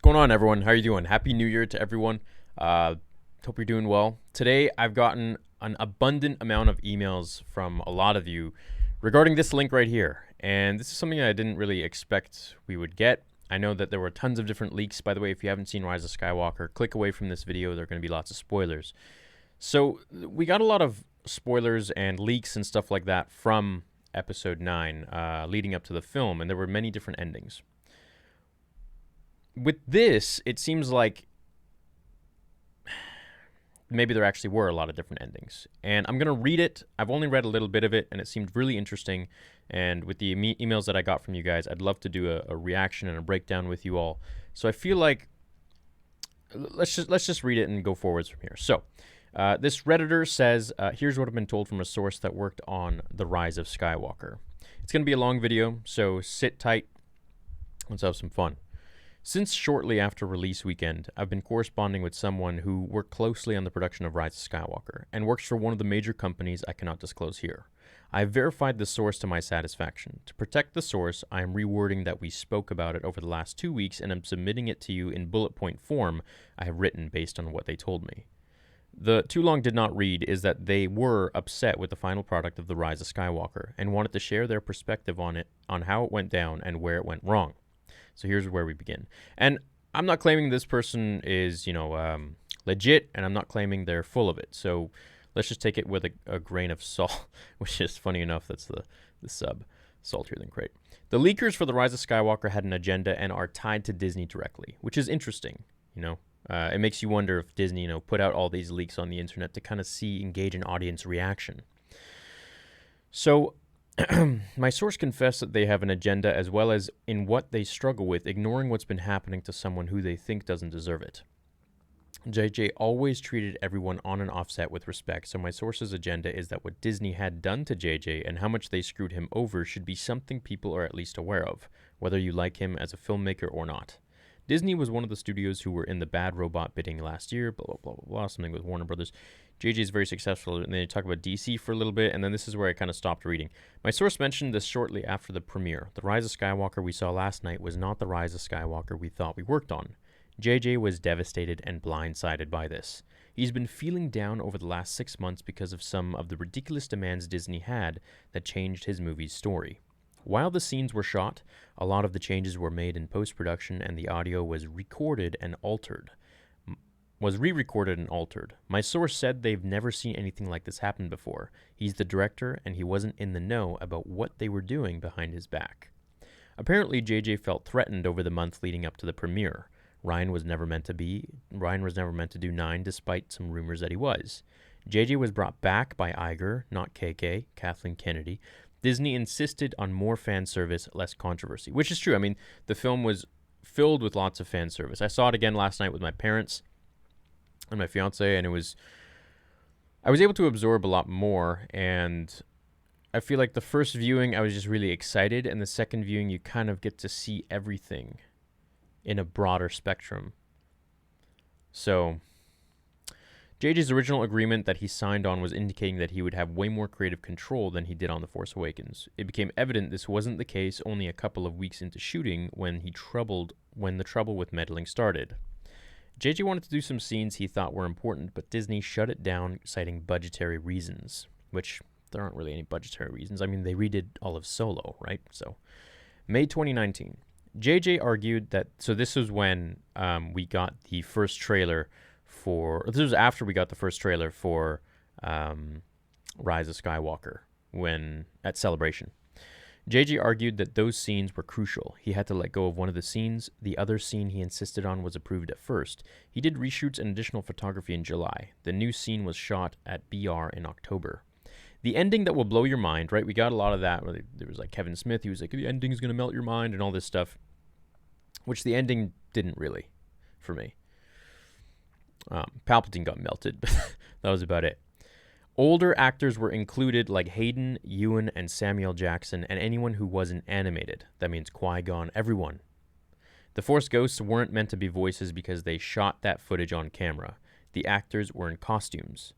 going on, everyone? How are you doing? Happy New Year to everyone. Hope you're doing well. Today, I've gotten an abundant amount of emails from a lot of you regarding this link right here. And this is something I didn't really expect we would get. I know that there were tons of different leaks. By the way, if you haven't seen Rise of Skywalker, click away from this video. There are going to be lots of spoilers. So we got a lot of spoilers and leaks and stuff like that from Episode 9 leading up to the film, and there were many different endings. With this, it seems like maybe there actually were a lot of different endings. And I'm going to read it. I've only read a little bit of it, and it seemed really interesting. And with the emails that I got from you guys, I'd love to do a reaction and a breakdown with you all. So I feel like let's just read it and go forwards from here. So this Redditor says, here's what I've been told from a source that worked on The Rise of Skywalker. It's going to be a long video, so sit tight. Let's have some fun. Since shortly after release weekend, I've been corresponding with someone who worked closely on the production of Rise of Skywalker and works for one of the major companies I cannot disclose here. I have verified the source to my satisfaction. To protect the source, I am rewording that we spoke about it over the last 2 weeks, and I'm submitting it to you in bullet point form I have written based on what they told me. The too long did not read is that they were upset with the final product of The Rise of Skywalker and wanted to share their perspective on it, on how it went down and where it went wrong. So here's where we begin. And I'm not claiming this person is, legit, and I'm not claiming they're full of it. So let's just take it with a grain of salt, which is funny enough. That's the sub. Saltier than great. The leakers for The Rise of Skywalker had an agenda and are tied to Disney directly, which is interesting. It makes you wonder if Disney, put out all these leaks on the internet to kind of engage an audience reaction. So my source confessed that they have an agenda as well as in what they struggle with, ignoring what's been happening to someone who they think doesn't deserve it. JJ always treated everyone on and offset with respect, so my source's agenda is that what Disney had done to JJ and how much they screwed him over should be something people are at least aware of, whether you like him as a filmmaker or not. Disney was one of the studios who were in the bad robot bidding last year, blah, blah, blah, blah, blah, something with Warner Brothers. JJ is very successful, and then you talk about DC for a little bit, and then this is where I kind of stopped reading. My source mentioned this shortly after the premiere. The Rise of Skywalker we saw last night was not the Rise of Skywalker we thought we worked on. JJ was devastated and blindsided by this. He's been feeling down over the last 6 months because of some of the ridiculous demands Disney had that changed his movie's story. While the scenes were shot, a lot of the changes were made in post-production and the audio was re-recorded and altered. My source said they've never seen anything like this happen before. He's the director and he wasn't in the know about what they were doing behind his back. Apparently, JJ felt threatened over the month leading up to the premiere. Ryan was never meant to do 9 despite some rumors that he was. JJ was brought back by Iger, not KK, Kathleen Kennedy. Disney insisted on more fan service, less controversy, which is true. I mean, the film was filled with lots of fan service. I saw it again last night with my parents and my fiance, and I was able to absorb a lot more, and I feel like the first viewing, I was just really excited, and the second viewing, you kind of get to see everything in a broader spectrum. So JJ's original agreement that he signed on was indicating that he would have way more creative control than he did on The Force Awakens. It became evident this wasn't the case only a couple of weeks into shooting when the trouble with meddling started. JJ wanted to do some scenes he thought were important, but Disney shut it down, citing budgetary reasons, which there aren't really any budgetary reasons. I mean, they redid all of Solo, right? So, May 2019. JJ argued that, so this was when we got the first trailer this was after we got the first trailer for Rise of Skywalker at Celebration. JJ argued that those scenes were crucial. He had to let go of one of the scenes. The other scene he insisted on was approved at first. He did reshoots and additional photography in July. The new scene was shot at BR in October. The ending that will blow your mind, right? We got a lot of that. There was like Kevin Smith. He was like, the ending's going to melt your mind and all this stuff, which the ending didn't really for me. Palpatine got melted, but that was about it. Older actors were included like Hayden, Ewan, and Samuel Jackson, and anyone who wasn't animated. That means Qui-Gon, everyone. The Force Ghosts weren't meant to be voices because they shot that footage on camera. The actors were in costumes.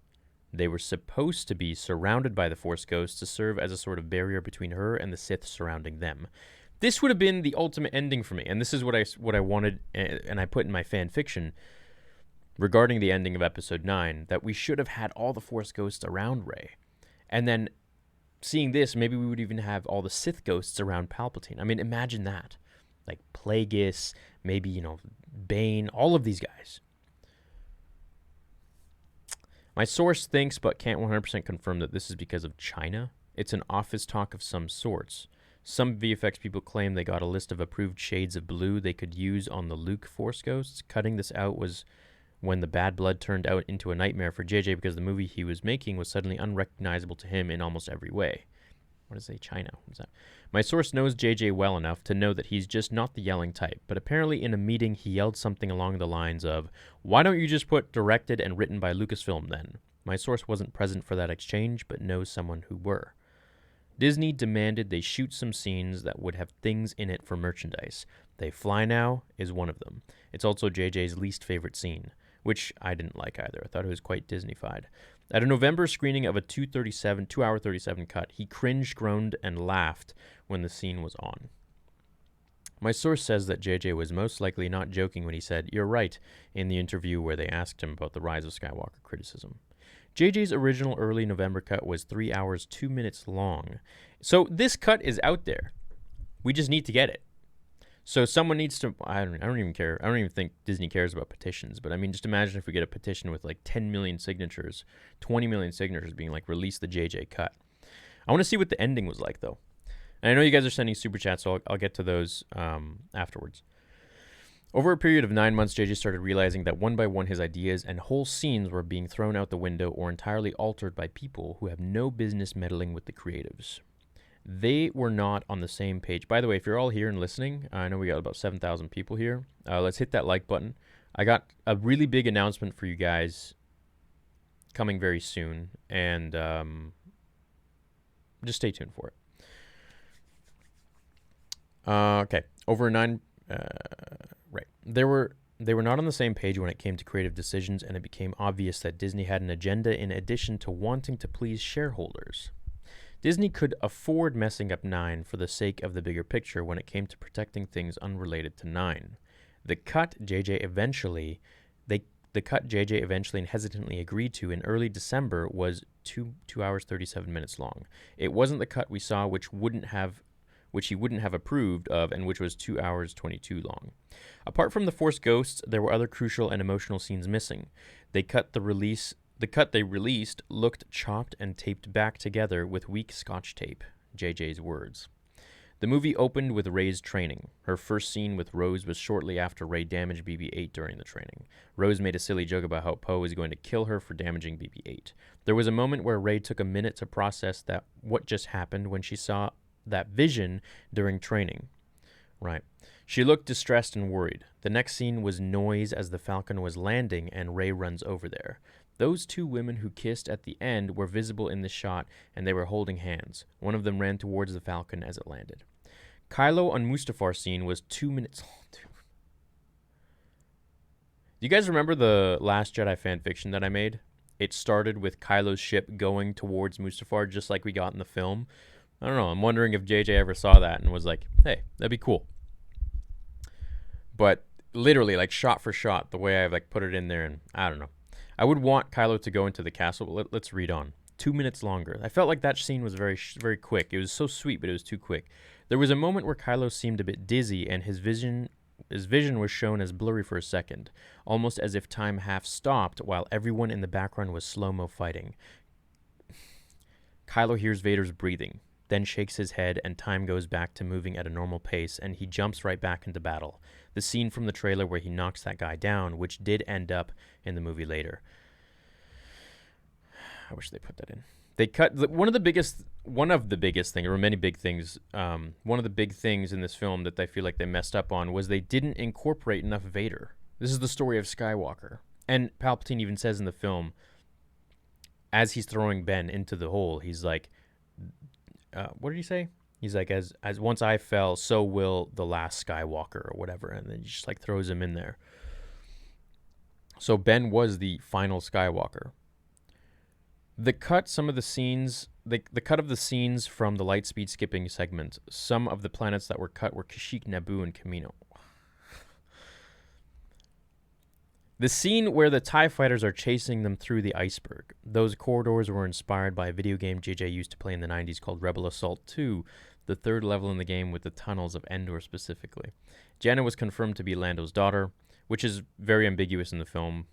They were supposed to be surrounded by the Force Ghosts to serve as a sort of barrier between her and the Sith surrounding them. This would have been the ultimate ending for me, and this is what I wanted, and I put in my fan fiction regarding the ending of Episode 9, that we should have had all the Force ghosts around Rey. And then seeing this, maybe we would even have all the Sith ghosts around Palpatine. I mean, imagine that. Like Plagueis, maybe, Bane, all of these guys. My source thinks, but can't 100% confirm, that this is because of China. It's an office talk of some sorts. Some VFX people claim they got a list of approved shades of blue they could use on the Luke Force ghosts. Cutting this out was when the bad blood turned out into a nightmare for JJ, because the movie he was making was suddenly unrecognizable to him in almost every way. What does it say? China. What's that? My source knows JJ well enough to know that he's just not the yelling type, but apparently in a meeting he yelled something along the lines of, "Why don't you just put directed and written by Lucasfilm then?" My source wasn't present for that exchange, but knows someone who were. Disney demanded they shoot some scenes that would have things in it for merchandise. They Fly Now is one of them. It's also JJ's least favorite scene, which I didn't like either. I thought it was quite Disney-fied. At a November screening of a 2-hour 37 cut, he cringed, groaned, and laughed when the scene was on. My source says that JJ was most likely not joking when he said, "You're right," in the interview where they asked him about the Rise of Skywalker criticism. JJ's original early November cut was 3 hours, 2 minutes long. So this cut is out there. We just need to get it. So someone needs to, I don't even care. I don't even think Disney cares about petitions. But I mean, just imagine if we get a petition with like 10 million signatures, 20 million signatures being like, release the JJ cut. I want to see what the ending was like, though. And I know you guys are sending super chats, so I'll get to those afterwards. Over a period of 9 months, JJ started realizing that one by one his ideas and whole scenes were being thrown out the window or entirely altered by people who have no business meddling with the creatives. They were not on the same page. By the way, if you're all here and listening, I know we got about 7,000 people here. Let's hit that like button. I got a really big announcement for you guys coming very soon, and just stay tuned for it. Okay, over 9... right. They were not on the same page when it came to creative decisions, and it became obvious that Disney had an agenda in addition to wanting to please shareholders. Disney could afford messing up 9 for the sake of the bigger picture when it came to protecting things unrelated to 9. The cut JJ eventually and hesitantly agreed to in early December was 2 hours 37 minutes long. It wasn't the cut we saw, which he wouldn't have approved of, and which was 2 hours 22 long. Apart from the Force ghosts, there were other crucial and emotional scenes missing. The cut they released looked chopped and taped back together with weak Scotch tape, JJ's words. The movie opened with Rey's training. Her first scene with Rose was shortly after Rey damaged BB-8 during the training. Rose made a silly joke about how Poe was going to kill her for damaging BB-8. There was a moment where Rey took a minute to process that what just happened when she saw that vision during training. Right. She looked distressed and worried. The next scene was noise as the Falcon was landing and Rey runs over there. Those two women who kissed at the end were visible in the shot, and they were holding hands. One of them ran towards the Falcon as it landed. Kylo on Mustafar scene was 2 minutes long. Do you guys remember the Last Jedi fanfiction that I made? It started with Kylo's ship going towards Mustafar, just like we got in the film. I don't know. I'm wondering if JJ ever saw that and was like, hey, that'd be cool. But literally, like shot for shot, the way I like put it in there, and I don't know. I would want Kylo to go into the castle, but let's read on. 2 minutes longer. I felt like that scene was very, very quick. It was so sweet, but it was too quick. There was a moment where Kylo seemed a bit dizzy, and his vision was shown as blurry for a second, almost as if time half stopped while everyone in the background was slow-mo fighting. Kylo hears Vader's breathing, then shakes his head, and time goes back to moving at a normal pace, and he jumps right back into battle. The scene from the trailer where he knocks that guy down, which did end up in the movie later. I wish they put that in. They cut one of the biggest things, or many big things. One of the big things in this film that I feel like they messed up on was they didn't incorporate enough Vader. This is the story of Skywalker, and Palpatine even says in the film, as he's throwing Ben into the hole, he's like, what did he say? He's like, as once I fell, so will the last Skywalker, or whatever, and then he just like throws him in there. So Ben was the final Skywalker. The cut, some of the scenes, the cut of the scenes from the light speed skipping segment, some of the planets that were cut were Kashyyyk, Naboo, and Camino. The scene where the TIE fighters are chasing them through the iceberg. Those corridors were inspired by a video game JJ used to play in the 90s called Rebel Assault 2, the third level in the game with the tunnels of Endor specifically. Janna was confirmed to be Lando's daughter, which is very ambiguous in the film.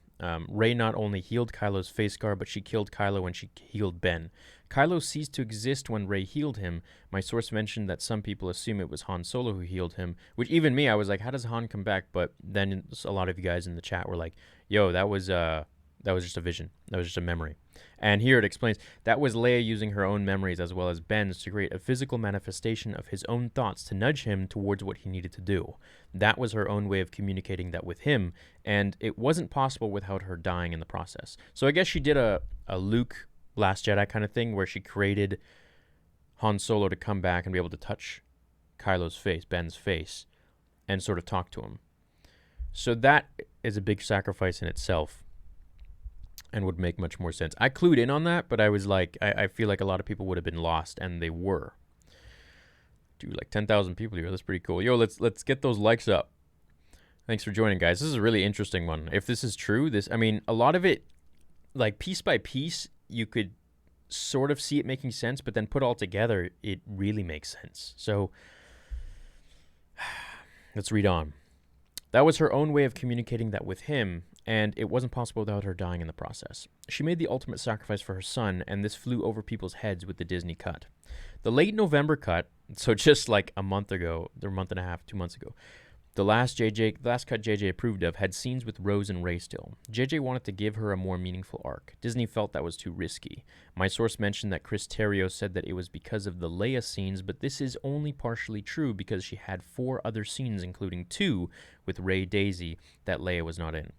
Rey not only healed Kylo's face scar, but she killed Kylo when she healed Ben. Kylo ceased to exist when Rey healed him. My source mentioned that some people assume it was Han Solo who healed him, which even me, I was like, how does Han come back? But then a lot of you guys in the chat were like, yo, that was just a vision. That was just a memory. And here it explains that was Leia using her own memories as well as Ben's to create a physical manifestation of his own thoughts to nudge him towards what he needed to do. That was her own way of communicating that with him, and it wasn't possible without her dying in the process. So I guess she did a Luke Last Jedi kind of thing where she created Han Solo to come back and be able to touch Kylo's face, Ben's face, and sort of talk to him. So that is a big sacrifice in itself and would make much more sense. I clued in on that, but I was like, I feel like a lot of people would have been lost, and they were. Dude, like 10,000 people here. That's pretty cool. Yo, let's get those likes up. Thanks for joining, guys. This is a really interesting one. If this is true, I mean, a lot of it, like piece by piece, you could sort of see it making sense, but then put all together, it really makes sense. So let's read on. That was her own way of communicating that with him, and it wasn't possible without her dying in the process. She made the ultimate sacrifice for her son, and this flew over people's heads with the Disney cut. The late November cut, so just like a month ago, or a month and a half, 2 months ago, the last cut JJ approved of had scenes with Rose and Rey still. JJ wanted to give her a more meaningful arc. Disney felt that was too risky. My source mentioned that Chris Terrio said that it was because of the Leia scenes, but this is only partially true because she had 4 other scenes, including 2 with Rey Daisy, that Leia was not in.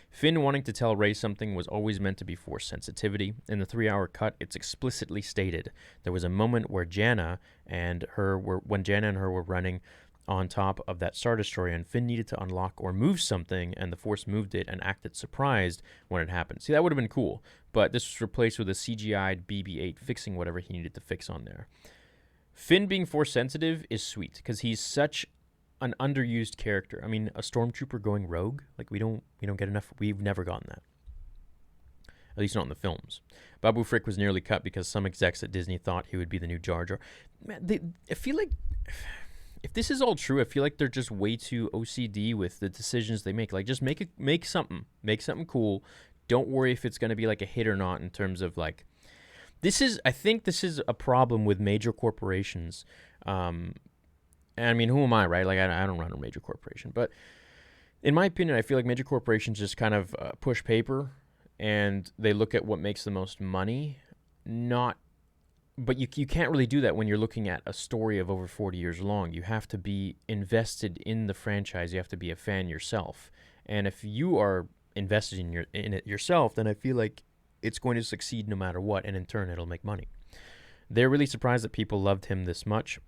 Finn wanting to tell Rey something was always meant to be Force sensitivity. In the 3-hour cut, it's explicitly stated. There was a moment where when Janna and her were running on top of that Star Destroyer, and Finn needed to unlock or move something, and the Force moved it and acted surprised when it happened. See, that would have been cool, but this was replaced with a CGI'd BB-8 fixing whatever he needed to fix on there. Finn being Force sensitive is sweet, because he's such an underused character. I mean, a stormtrooper going rogue, like we don't get enough. We've never gotten that, at least not in the films. Babu Frick was nearly cut because some execs at Disney thought he would be the new Jar Jar. Man, I feel like if this is all true, I feel like they're just way too OCD with the decisions they make. Like, just make something cool. Don't worry if it's going to be like a hit or not in terms of like. I think this is a problem with major corporations. And I mean, who am I, right? Like, I don't run a major corporation, but in my opinion, I feel like major corporations just kind of push paper, and they look at what makes the most money. But you can't really do that when you're looking at a story of over 40 years long. You have to be invested in the franchise. You have to be a fan yourself, and if you are invested in it yourself, then I feel like it's going to succeed no matter what, and in turn, it'll make money. They're really surprised that people loved him this much.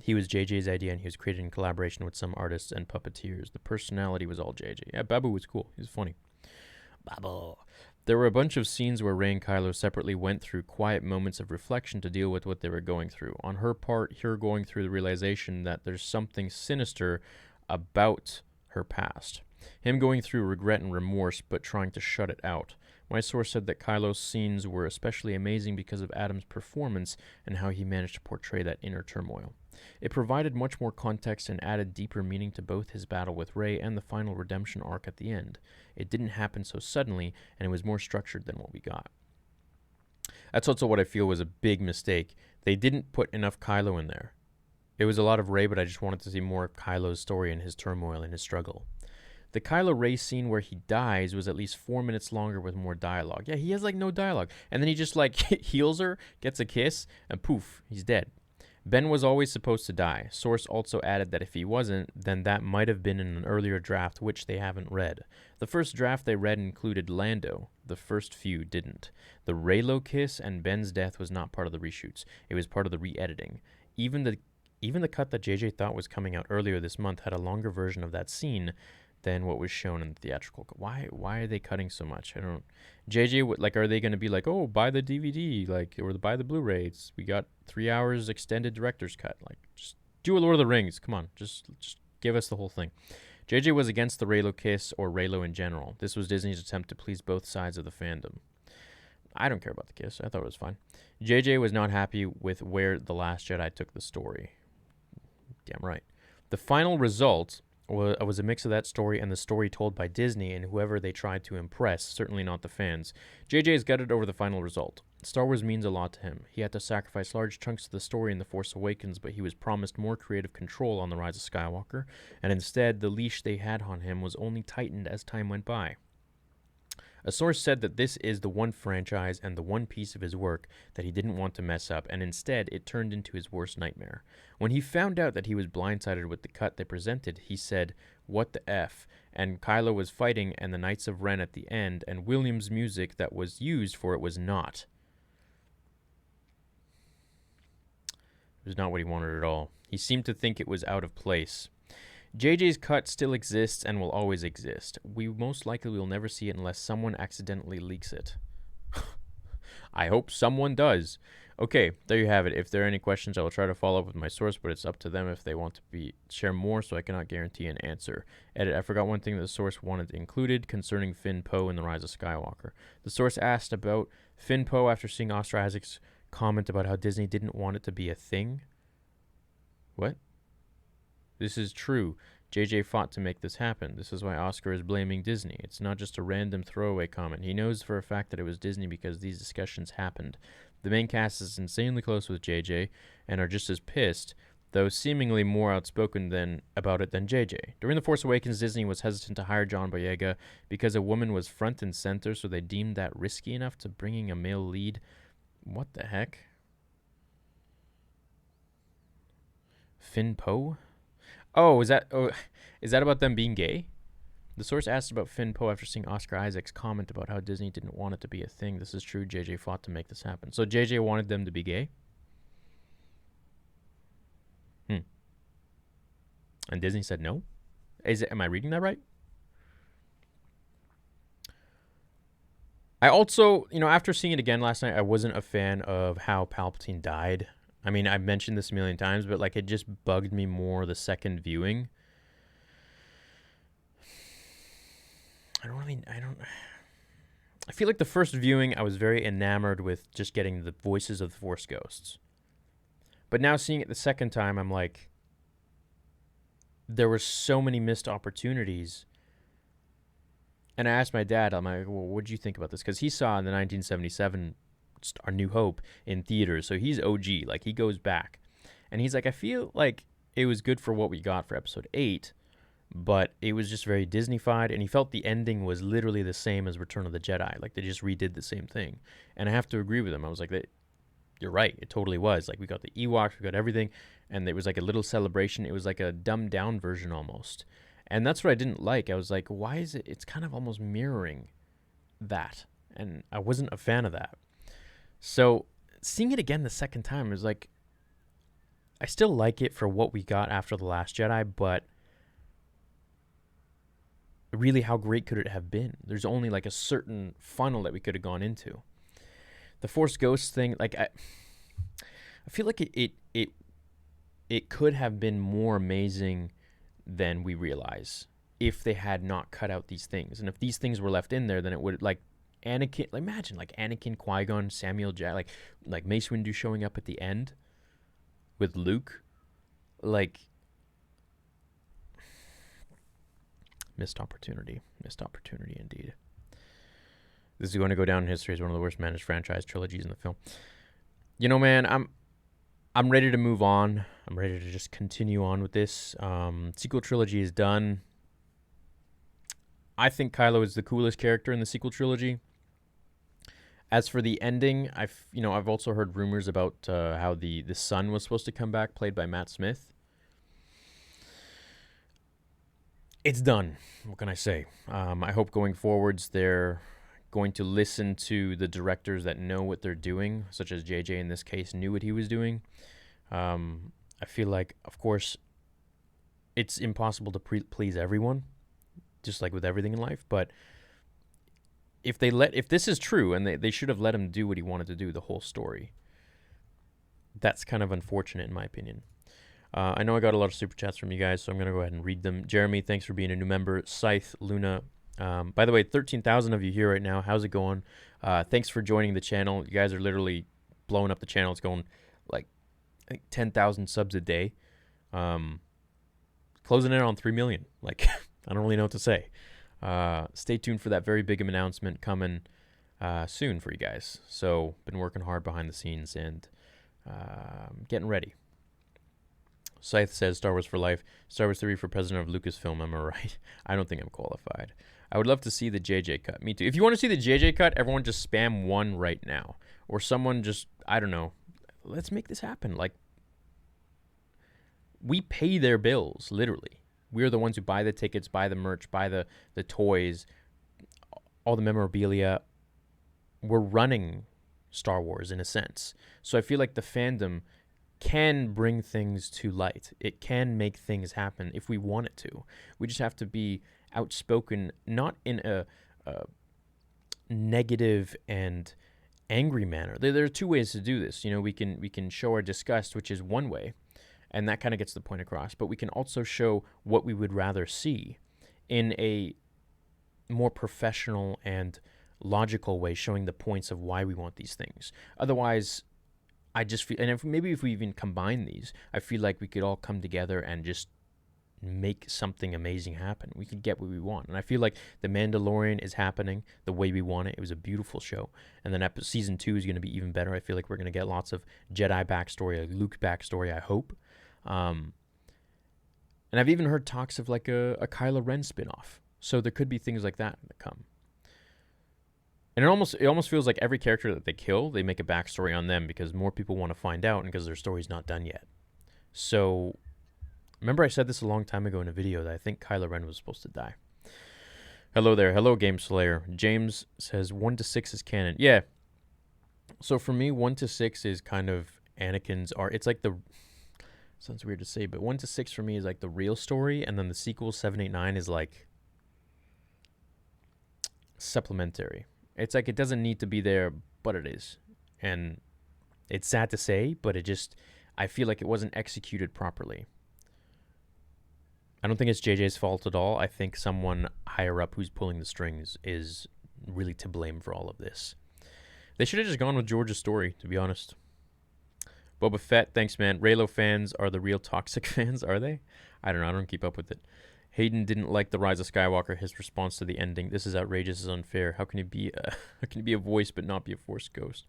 He was JJ's idea, and he was created in collaboration with some artists and puppeteers. The personality was all JJ. Yeah, Babu was cool. He was funny. Babu. There were a bunch of scenes where Rey and Kylo separately went through quiet moments of reflection to deal with what they were going through. On her part, her going through the realization that there's something sinister about her past. Him going through regret and remorse, but trying to shut it out. My source said that Kylo's scenes were especially amazing because of Adam's performance and how he managed to portray that inner turmoil. It provided much more context and added deeper meaning to both his battle with Rey and the final redemption arc at the end. It didn't happen so suddenly, and it was more structured than what we got. That's also what I feel was a big mistake. They didn't put enough Kylo in there. It was a lot of Rey, but I just wanted to see more of Kylo's story and his turmoil and his struggle. The Kylo Rey scene where he dies was at least 4 minutes longer with more dialogue. Yeah, he has like no dialogue. And then he just like heals her, gets a kiss, and poof, he's dead. Ben was always supposed to die. Source also added that if he wasn't, then that might have been in an earlier draft, which they haven't read. The first draft they read included Lando. The first few didn't. The Reylo kiss and Ben's death was not part of the reshoots. It was part of the re-editing. Even the cut that JJ thought was coming out earlier this month had a longer version of that scene than what was shown in the theatrical cut. Why are they cutting so much? I don't. JJ, like, are they going to be like, oh, buy the DVD, like, or buy the Blu-ray? We got 3 hours extended director's cut. Like, just do a Lord of the Rings. Come on, just give us the whole thing. JJ was against the Reylo kiss or Reylo in general. This was Disney's attempt to please both sides of the fandom. I don't care about the kiss. I thought it was fine. JJ was not happy with where The Last Jedi took the story. Damn right. The final result was a mix of that story and the story told by Disney and whoever they tried to impress, certainly not the fans. JJ is gutted over the final result. Star Wars means a lot to him. He had to sacrifice large chunks of the story in The Force Awakens, but he was promised more creative control on The Rise of Skywalker, and instead, the leash they had on him was only tightened as time went by. A source said that this is the one franchise and the one piece of his work that he didn't want to mess up, and instead it turned into his worst nightmare. When he found out that he was blindsided with the cut they presented, he said, "What the F?" And Kylo was fighting and the Knights of Ren at the end, and Williams' music that was used for it was not. It was not what he wanted at all. He seemed to think it was out of place. JJ's cut still exists and will always exist. We most likely will never see it unless someone accidentally leaks it. I hope someone does. Okay, there you have it. If there are any questions, I will try to follow up with my source, but it's up to them if they want to share more, so I cannot guarantee an answer. Edit, I forgot one thing that the source wanted included concerning Finn Poe in The Rise of Skywalker. The source asked about Finn Poe after seeing Oscar Isaac's comment about how Disney didn't want it to be a thing. What? This is true. JJ fought to make this happen. This is why Oscar is blaming Disney. It's not just a random throwaway comment. He knows for a fact that it was Disney because these discussions happened. The main cast is insanely close with JJ and are just as pissed, though seemingly more outspoken about it than JJ. During The Force Awakens, Disney was hesitant to hire John Boyega because a woman was front and center, so they deemed that risky enough to bringing a male lead. What the heck? Finn Poe? Oh, is that about them being gay? The source asked about Finn Poe after seeing Oscar Isaac's comment about how Disney didn't want it to be a thing. This is true. JJ fought to make this happen. So JJ wanted them to be gay? And Disney said no? Am I reading that right? I also, after seeing it again last night, I wasn't a fan of how Palpatine died. I mean, I've mentioned this a million times, but it just bugged me more the second viewing. I feel like the first viewing, I was very enamored with just getting the voices of the Force ghosts. But now seeing it the second time, I'm like, there were so many missed opportunities. And I asked my dad, I'm like, well, what did you think about this? Because he saw in the 1977 A New Hope in theaters, so he's OG, he goes back. And he's like, I feel like it was good for what we got for episode 8, but it was just very Disney-fied, and he felt the ending was literally the same as Return of the Jedi, they just redid the same thing. And I have to agree with him. I was like, you're right, it totally was. We got the Ewoks, we got everything, and it was a little celebration. It was a dumbed-down version almost. And that's what I didn't like. I was like, why is it? It's kind of almost mirroring that. And I wasn't a fan of that. So seeing it again the second time is I still like it for what we got after The Last Jedi, but really how great could it have been? There's only a certain funnel that we could have gone into. The Force Ghost thing, I feel like it could have been more amazing than we realize if they had not cut out these things. And if these things were left in there, then it would Anakin, imagine Anakin, Qui-Gon, Samuel Jackson, Mace Windu showing up at the end with Luke, missed opportunity indeed. This is going to go down in history as one of the worst managed franchise trilogies in the film. Man, I'm ready to move on. I'm ready to just continue on with this. Sequel trilogy is done. I think Kylo is the coolest character in the sequel trilogy. As for the ending, I've also heard rumors about how the son was supposed to come back, played by Matt Smith. It's done. What can I say? I hope going forwards they're going to listen to the directors that know what they're doing, such as JJ in this case knew what he was doing. I feel like, of course, it's impossible to please everyone. just like with everything in life. But if this is true, and they should have let him do what he wanted to do, the whole story, that's kind of unfortunate in my opinion. I know I got a lot of super chats from you guys, so I'm going to go ahead and read them. Jeremy, thanks for being a new member. Scythe, Luna. By the way, 13,000 of you here right now. How's it going? Thanks for joining the channel. You guys are literally blowing up the channel. It's going like, I think 10,000 subs a day. Closing in on 3 million. Like, I don't really know what to say. Stay tuned for that very big announcement coming soon for you guys. So, been working hard behind the scenes and getting ready. Scythe says Star Wars for life. Star Wars 3 for president of Lucasfilm. Am I right? I don't think I'm qualified. I would love to see the JJ cut. Me too. If you want to see the JJ cut, everyone just spam 1 right now. Or someone just, I don't know. Let's make this happen. Like, we pay their bills, literally. We're the ones who buy the tickets, buy the merch, buy the toys, all the memorabilia. We're running Star Wars in a sense. So I feel like the fandom can bring things to light. It can make things happen if we want it to. We just have to be outspoken, not in a negative and angry manner. There are 2 ways to do this. You know, we can show our disgust, which is one way, and that kind of gets the point across. But we can also show what we would rather see in a more professional and logical way, showing the points of why we want these things. Otherwise, I just feel, and if we even combine these, I feel like we could all come together and just make something amazing happen. We could get what we want. And I feel like The Mandalorian is happening the way we want it. It was a beautiful show. And then season 2 is going to be even better. I feel like we're going to get lots of Jedi backstory, like Luke backstory, I hope. And I've even heard talks of like a Kylo Ren spinoff. So there could be things like that come. And it almost feels like every character that they kill, they make a backstory on them because more people want to find out and because their story's not done yet. So, remember I said this a long time ago in a video that I think Kylo Ren was supposed to die. Hello there. Hello, Game Slayer. James says 1 to 6 is canon. Yeah. So for me, 1 to 6 is kind of Anakin's art. It's like the... Sounds weird to say, but 1 to 6 for me is like the real story, and then the sequel, 7, 8, 9, is like supplementary. It's like it doesn't need to be there, but it is. And it's sad to say, but I feel like it wasn't executed properly. I don't think it's JJ's fault at all. I think someone higher up who's pulling the strings is really to blame for all of this. They should have just gone with George's story, to be honest. Boba Fett, thanks, man. Raylo fans are the real toxic fans, are they? I don't know. I don't keep up with it. Hayden didn't like The Rise of Skywalker. His response to the ending: "This is outrageous. This is unfair. How can he be a voice but not be a Force ghost?"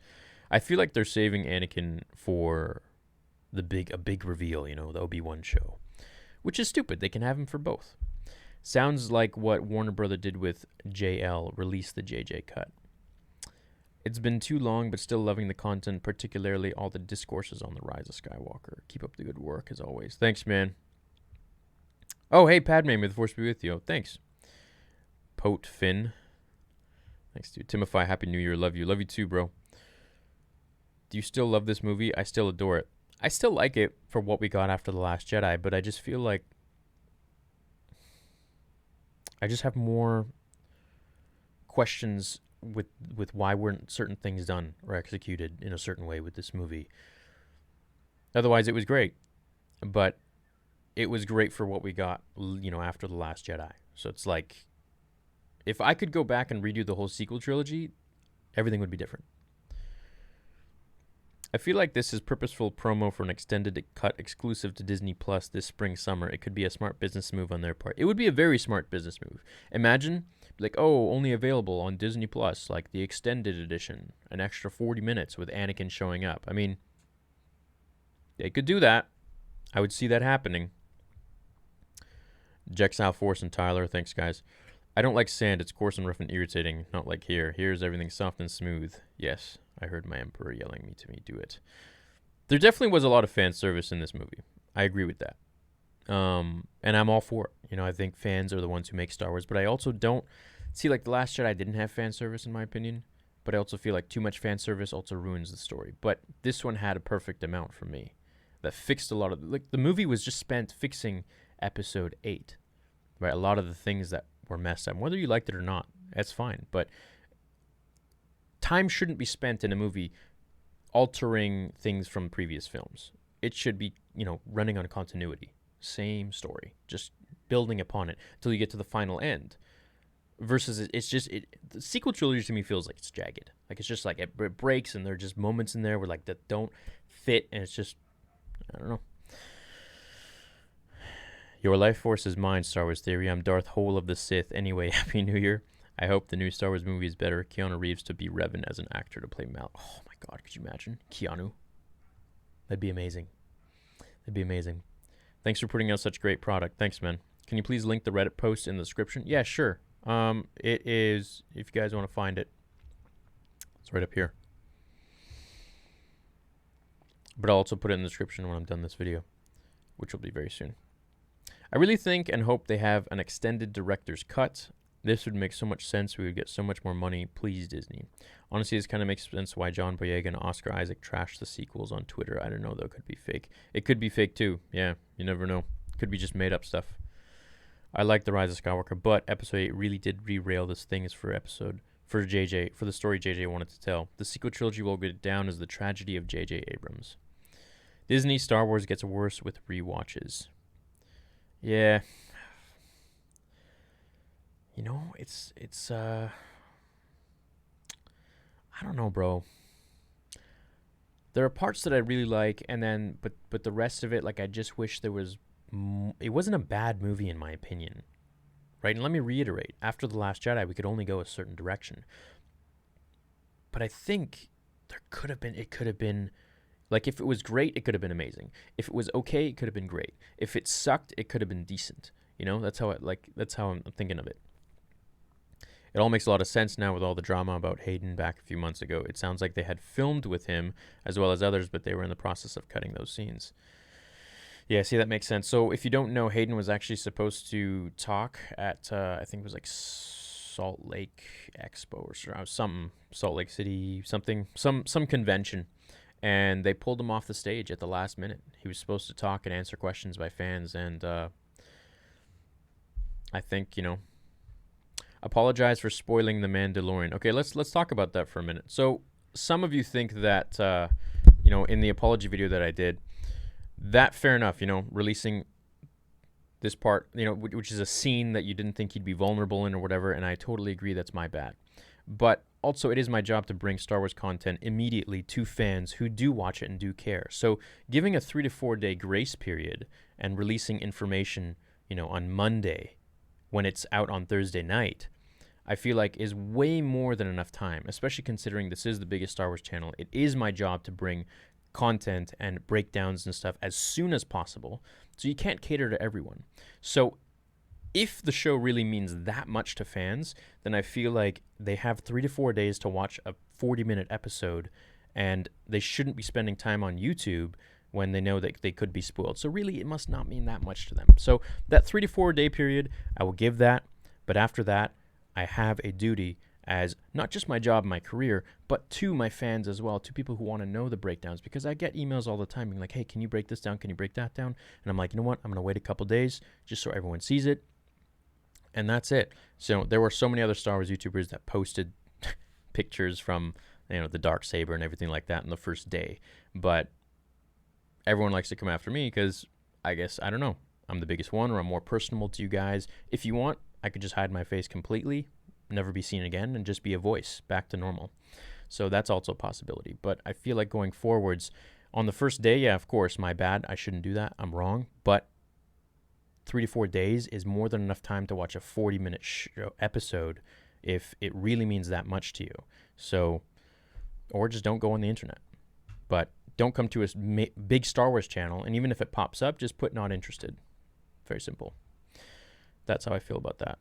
I feel like they're saving Anakin for a big reveal. You know, the Obi-Wan show, which is stupid. They can have him for both. Sounds like what Warner Brother did with JL, release the JJ cut. It's been too long, but still loving the content, particularly all the discourses on The Rise of Skywalker. Keep up the good work, as always. Thanks, man. Oh, hey, Padme, may the Force be with you. Oh, thanks. Pote Finn. Thanks, dude. Timify, Happy New Year. Love you. Love you too, bro. Do you still love this movie? I still adore it. I still like it for what we got after The Last Jedi, but I just feel like I just have more questions with why weren't certain things done or executed in a certain way with this movie. Otherwise, it was great, but it was great for what we got, you know, after The Last Jedi. So it's like, if I could go back and redo the whole sequel trilogy, everything would be different. I feel like this is purposeful promo for an extended cut exclusive to Disney Plus this spring, summer. It could be a smart business move on their part. It would be a very smart business move. Imagine, like, oh, only available on Disney Plus, like the extended edition, an extra 40 minutes with Anakin showing up. I mean, they could do that. I would see that happening. Jexile Force and Tyler, thanks, guys. I don't like sand. It's coarse and rough and irritating. Not like here. Here's everything soft and smooth. Yes, I heard my emperor yelling to me, do it. There definitely was a lot of fan service in this movie. I agree with that. And I'm all for it. You know, I think fans are the ones who make Star Wars, but I also don't see, like, The Last Jedi didn't have fan service, in my opinion, but I also feel like too much fan service also ruins the story. But this one had a perfect amount for me that fixed a lot of, like, the movie was just spent fixing episode 8, right? A lot of the things that were messed up. Whether you liked it or not, that's fine. But time shouldn't be spent in a movie altering things from previous films. It should be, running on continuity. Same story, just building upon it until you get to the final end. Versus the sequel trilogy to me feels like it's jagged. Like it's just like it breaks, and there are just moments in there where like that don't fit, and it's just, I don't know. Your life force is mine, Star Wars Theory. I'm Darth Hole of the Sith. Anyway, Happy New Year. I hope the new Star Wars movie is better. Keanu Reeves to be Revan as an actor to play Mal. Oh my God, could you imagine? Keanu. That'd be amazing. That'd be amazing. Thanks for putting out such great product. Thanks, man. Can you please link the Reddit post in the description? Yeah, sure. It is, if you guys want to find it, it's right up here. But I'll also put it in the description when I'm done this video, which will be very soon. I really think and hope they have an extended director's cut. This would make so much sense. We would get so much more money. Please, Disney. Honestly, this kind of makes sense why John Boyega and Oscar Isaac trashed the sequels on Twitter. I don't know, though. It could be fake. It could be fake, too. Yeah, you never know. Could be just made up stuff. I like The Rise of Skywalker, but Episode 8 really did derail this things for the story JJ wanted to tell. The sequel trilogy will get down as the tragedy of JJ Abrams. Disney Star Wars gets worse with rewatches. Yeah. It's I don't know, bro. There are parts that I really like, and then but the rest of it, like, I just wish there was it wasn't a bad movie in my opinion. Right? And let me reiterate, after The Last Jedi, we could only go a certain direction. But I think it could have been like, if it was great, it could have been amazing. If it was okay, it could have been great. If it sucked, it could have been decent. That's how I'm thinking of it. It all makes a lot of sense now with all the drama about Hayden back a few months ago. It sounds like they had filmed with him as well as others, but they were in the process of cutting those scenes. Yeah, see, that makes sense. So if you don't know, Hayden was actually supposed to talk at, I think it was like Salt Lake Expo or some Salt Lake City, some convention. And they pulled him off the stage at the last minute. He was supposed to talk and answer questions by fans. And I think, apologize for spoiling The Mandalorian. Okay, let's talk about that for a minute. So some of you think that, in the apology video that I did, that fair enough, releasing this part, which is a scene that you didn't think he'd be vulnerable in or whatever, and I totally agree that's my bad. But also, it is my job to bring Star Wars content immediately to fans who do watch it and do care. So giving a 3 to 4 day grace period and releasing information, on Monday when it's out on Thursday night, I feel like is way more than enough time, especially considering this is the biggest Star Wars channel. It is my job to bring content and breakdowns and stuff as soon as possible. So you can't cater to everyone. So if the show really means that much to fans, then I feel like they have 3 to 4 days to watch a 40-minute episode, and they shouldn't be spending time on YouTube when they know that they could be spoiled. So really, it must not mean that much to them. So that 3 to 4 day period, I will give that. But after that, I have a duty as not just my job, my career, but to my fans as well, to people who want to know the breakdowns, because I get emails all the time being like, hey, can you break this down? Can you break that down? And I'm like, you know what? I'm going to wait a couple days just so everyone sees it. And that's it. So there were so many other Star Wars YouTubers that posted pictures from, the Darksaber and everything like that in the first day. But everyone likes to come after me because I guess, I don't know, I'm the biggest one, or I'm more personable to you guys. If you want, I could just hide my face completely, never be seen again, and just be a voice back to normal. So that's also a possibility. But I feel like going forwards, on the first day, yeah, of course, my bad. I shouldn't do that. I'm wrong. But 3 to 4 days is more than enough time to watch a 40-minute episode if it really means that much to you. So, or just don't go on the internet. But don't come to a big Star Wars channel, and even if it pops up, just put not interested. Very simple. That's how I feel about that.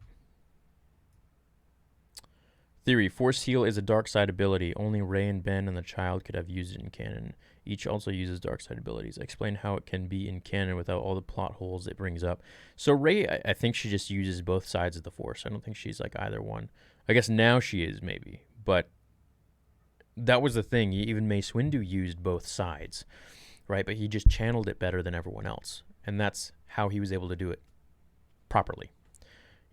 Theory: Force Heal is a dark side ability. Only Rey and Ben and the child could have used it in canon. Each also uses dark side abilities. Explain how it can be in canon without all the plot holes it brings up. So Rey, I think she just uses both sides of the Force. I don't think she's like either one. I guess now she is, maybe. But that was the thing. Even Mace Windu used both sides, right? But he just channeled it better than everyone else. And that's how he was able to do it properly.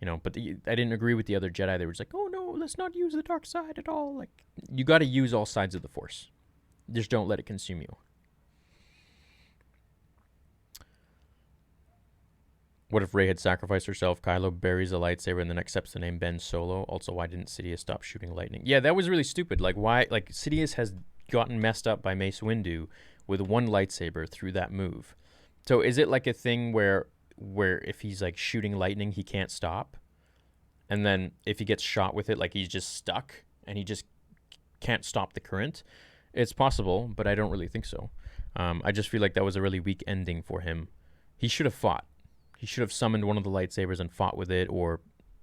You know, but I didn't agree with the other Jedi. They were just like, oh no, let's not use the dark side at all. Like, you got to use all sides of the Force. Just don't let it consume you. What if Rey had sacrificed herself? Kylo buries a lightsaber and then accepts the name Ben Solo. Also, why didn't Sidious stop shooting lightning? Yeah, that was really stupid. Like, why? Like, Sidious has gotten messed up by Mace Windu with one lightsaber through that move. So is it like a thing where if he's like shooting lightning, he can't stop? And then if he gets shot with it, like he's just stuck and he just can't stop the current? It's possible, but I don't really think so. I just feel like that was a really weak ending for him. He should have fought. He should have summoned one of the lightsabers and fought with it, or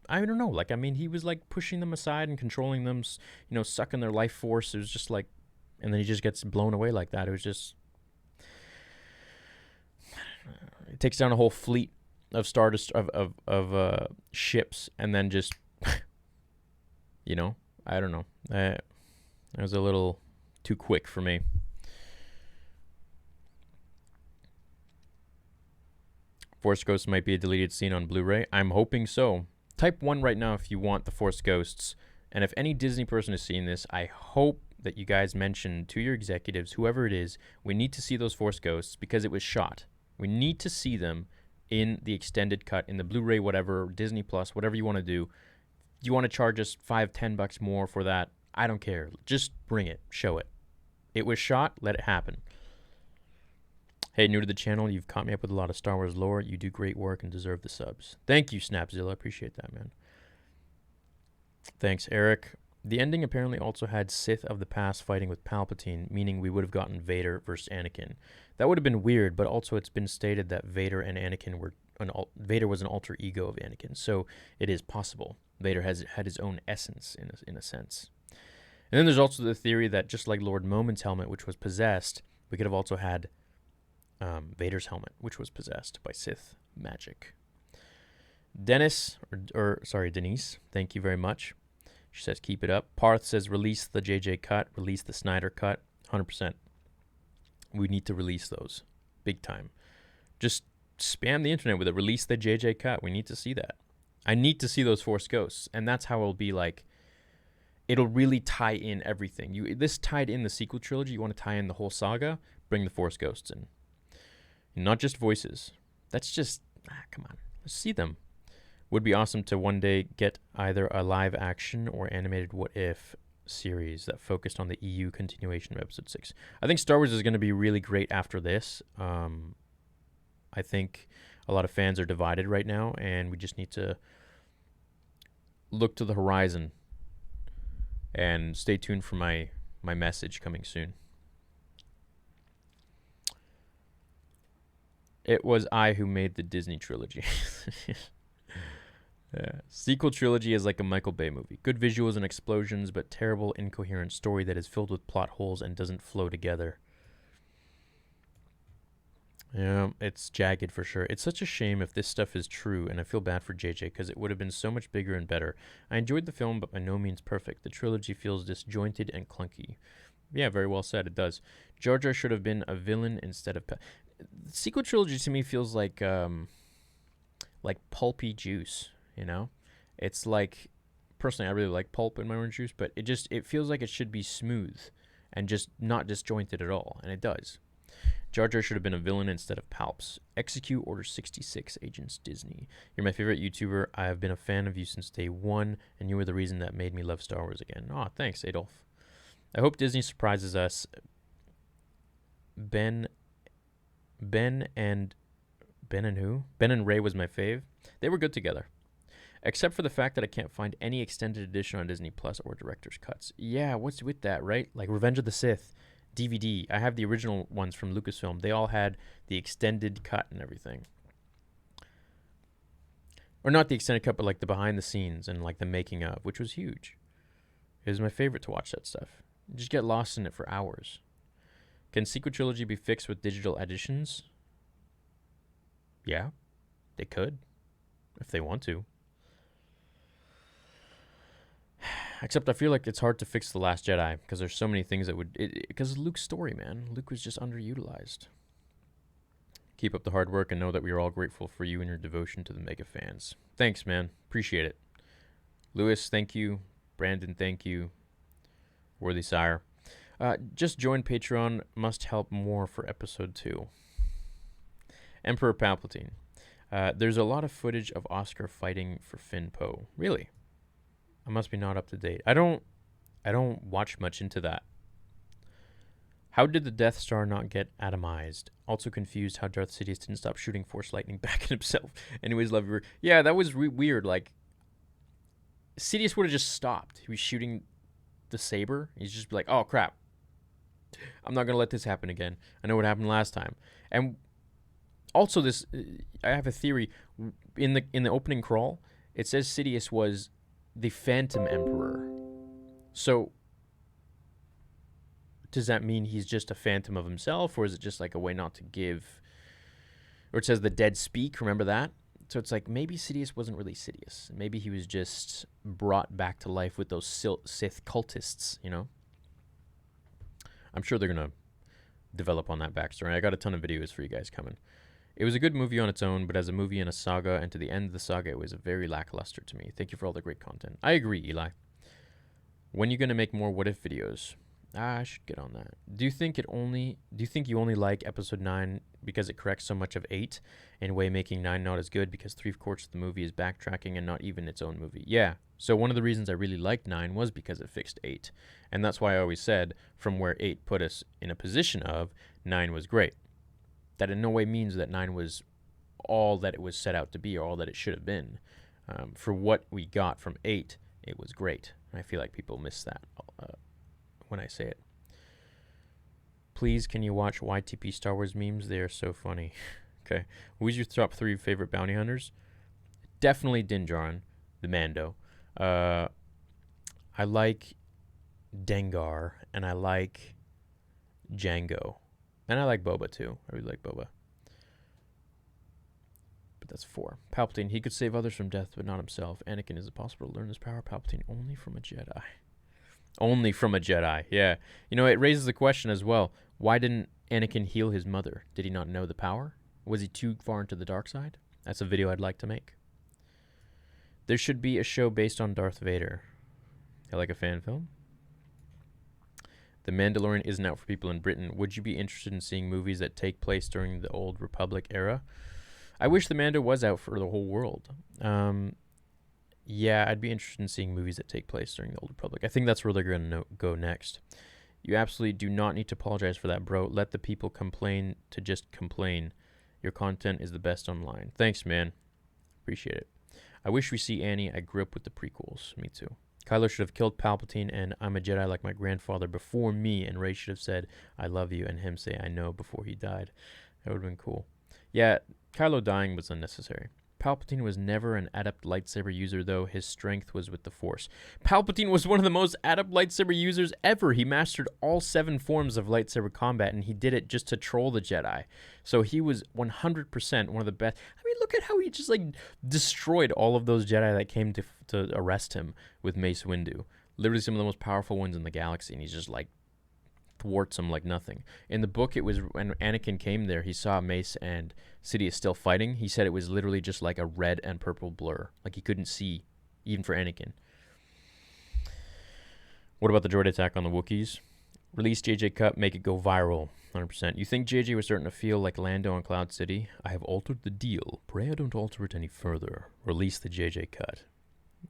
I don't know. Like, I mean, he was like pushing them aside and controlling them, you know, sucking their life force. It was just like, and then he just gets blown away like that. It was just, it takes down a whole fleet of ships, and then just, you know, I don't know. It was a little too quick for me. Force Ghosts might be a deleted scene on Blu-ray. I'm hoping so. Type 1 right now if you want the Force Ghosts. And if any Disney person is seeing this, I hope that you guys mention to your executives, whoever it is, we need to see those Force Ghosts because it was shot. We need to see them in the extended cut, in the Blu-ray, whatever, Disney Plus, whatever you want to do. You want to charge us $5-10 more for that? I don't care. Just bring it. Show it. It was shot. Let it happen. Hey, new to the channel, you've caught me up with a lot of Star Wars lore. You do great work and deserve the subs. Thank you, Snapzilla. Appreciate that, man. Thanks, Eric. The ending apparently also had Sith of the past fighting with Palpatine, meaning we would have gotten Vader versus Anakin. That would have been weird, but also it's been stated that Vader and Anakin were Vader was an alter ego of Anakin, so it is possible. Vader had his own essence in a sense. And then there's also the theory that just like Lord Moment's helmet, which was possessed, we could have also had Vader's helmet, which was possessed by Sith magic. Denise, thank you very much. She says, keep it up. Parth says, release the JJ cut, release the Snyder cut. 100%. We need to release those. Big time. Just spam the internet with it. Release the JJ cut. We need to see that. I need to see those Force Ghosts. And that's how it'll be like, it'll really tie in everything. This tied in the sequel trilogy. You want to tie in the whole saga? Bring the Force Ghosts in. Not just voices. That's just, come on. Let's see them. Would be awesome to one day get either a live action or animated What If series that focused on the EU continuation of Episode 6. I think Star Wars is going to be really great after this. I think a lot of fans are divided right now, and we just need to look to the horizon and stay tuned for my message coming soon. It was I who made the Disney trilogy. Yeah. Sequel trilogy is like a Michael Bay movie. Good visuals and explosions, but terrible, incoherent story that is filled with plot holes and doesn't flow together. Yeah, it's jagged for sure. It's such a shame if this stuff is true, and I feel bad for JJ because it would have been so much bigger and better. I enjoyed the film, but by no means perfect. The trilogy feels disjointed and clunky. Yeah, very well said. It does. Jar Jar should have been a villain instead of... Sequel trilogy to me feels like pulpy juice. You know, it's like, personally, I really like pulp in my orange juice, but it feels like it should be smooth and just not disjointed at all, and it does. Jar Jar should have been a villain instead of Palps. Execute Order 66, Agents Disney. You're my favorite YouTuber. I have been a fan of you since day one, and you were the reason that made me love Star Wars again. Aw, thanks, Adolf. I hope Disney surprises us. Ben and who? Ben and Ray was my fave. They were good together. Except for the fact that I can't find any extended edition on Disney Plus or director's cuts. Yeah, what's with that, right? Like Revenge of the Sith, DVD. I have the original ones from Lucasfilm. They all had the extended cut and everything. Or not the extended cut, but like the behind the scenes and like the making of, which was huge. It was my favorite to watch that stuff. You just get lost in it for hours. Can sequel trilogy be fixed with digital editions? Yeah, they could, if they want to. Except I feel like it's hard to fix The Last Jedi because there's so many things that would... Because Luke's story, man. Luke was just underutilized. Keep up the hard work and know that we are all grateful for you and your devotion to the mega fans. Thanks, man. Appreciate Appreciate it. Lewis, thank you. Brandon, thank you. Worthy Sire. Just join Patreon. Must help more for episode 2. Emperor Palpatine. There's a lot of footage of Oscar fighting for Finn Poe. Really? I must be not up to date. I don't watch much into that. How did the Death Star not get atomized? Also confused how Darth Sidious didn't stop shooting Force lightning back at himself. Anyways, love you. Yeah, that was weird. Like, Sidious would have just stopped. He was shooting the saber. He's just like, oh crap, I'm not gonna let this happen again. I know what happened last time. And also, this I have a theory. In the opening crawl, it says Sidious was the Phantom Emperor. So does that mean he's just a phantom of himself, or is it just like a way not to give? Or it says the dead speak. Remember that? So it's like maybe Sidious wasn't really Sidious. Maybe he was just brought back to life with those Sith cultists, you know? I'm sure they're going to develop on that backstory. I got a ton of videos for you guys coming. It was a good movie on its own, but as a movie in a saga and to the end of the saga, it was very lackluster to me. Thank you for all the great content. I agree, Eli. When are you going to make more What If videos? I should get on that. Do you think you only like episode 9 because it corrects so much of 8, in a way making 9 not as good because 3/4 of the movie is backtracking and not even its own movie? Yeah. So one of the reasons I really liked 9 was because it fixed 8. And that's why I always said from where 8 put us in a position of 9 was great. That in no way means that 9 was all that it was set out to be or all that it should have been. For what we got from 8, it was great. And I feel like people miss that when I say it. Please, can you watch YTP Star Wars memes? They are so funny. Okay. Who's your top 3 favorite bounty hunters? Definitely Din Djarin, the Mando. I like Dengar, and I like Django. And I like Boba, too. I really like Boba. But that's 4. Palpatine, he could save others from death, but not himself. Anakin, is it possible to learn this power? Palpatine, only from a Jedi. Only from a Jedi, yeah. You know, it raises the question as well. Why didn't Anakin heal his mother? Did he not know the power? Was he too far into the dark side? That's a video I'd like to make. There should be a show based on Darth Vader. I like a fan film. The Mandalorian isn't out for people in Britain. Would you be interested in seeing movies that take place during the Old Republic era? I wish the Mando was out for the whole world. Yeah, I'd be interested in seeing movies that take place during the Old Republic. I think that's where they're going to go next. You absolutely do not need to apologize for that, bro. Let the people complain to just complain. Your content is the best online. Thanks, man. Appreciate it. I wish we see Annie. I grew up with the prequels. Me too. Kylo should have killed Palpatine and I'm a Jedi like my grandfather before me, and Rey should have said, I love you, and him say, I know, before he died. That would have been cool. Yeah, Kylo dying was unnecessary. Palpatine was never an adept lightsaber user, though. His strength was with the Force. Palpatine was one of the most adept lightsaber users ever. He mastered all 7 forms of lightsaber combat, and he did it just to troll the Jedi. So he was 100% one of the best. I mean, look at how he just, like, destroyed all of those Jedi that came to arrest him with Mace Windu. Literally some of the most powerful ones in the galaxy, and he's just, like, thwarts him like nothing. In the book, it was when Anakin came there, he saw Mace and Sidious still fighting. He said it was literally just like a red and purple blur. Like he couldn't see, even for Anakin. What about the droid attack on the Wookiees? Release JJ Cut, make it go viral. 100%. You think JJ was starting to feel like Lando on Cloud City? I have altered the deal. Pray I don't alter it any further. Release the JJ Cut.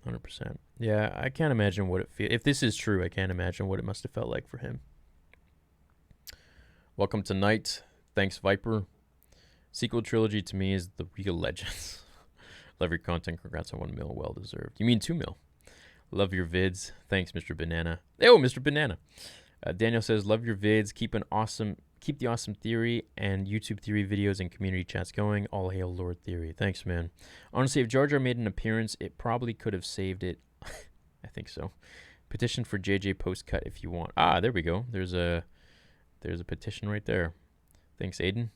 100%. Yeah, I can't imagine what it feels. If this is true, I can't imagine what it must have felt like for him. Welcome to Night. Thanks, Viper. Sequel trilogy to me is the real legends. Love your content. Congrats on 1 mil. Well deserved. You mean 2 mil. Love your vids. Thanks, Mr. Banana. Oh, Mr. Banana. Daniel says, love your vids. Keep the awesome theory and YouTube theory videos and community chats going. All hail Lord Theory. Thanks, man. Honestly, if Jar Jar made an appearance, it probably could have saved it. I think so. Petition for JJ post cut if you want. Ah, there we go. There's a petition right there. Thanks, Aiden.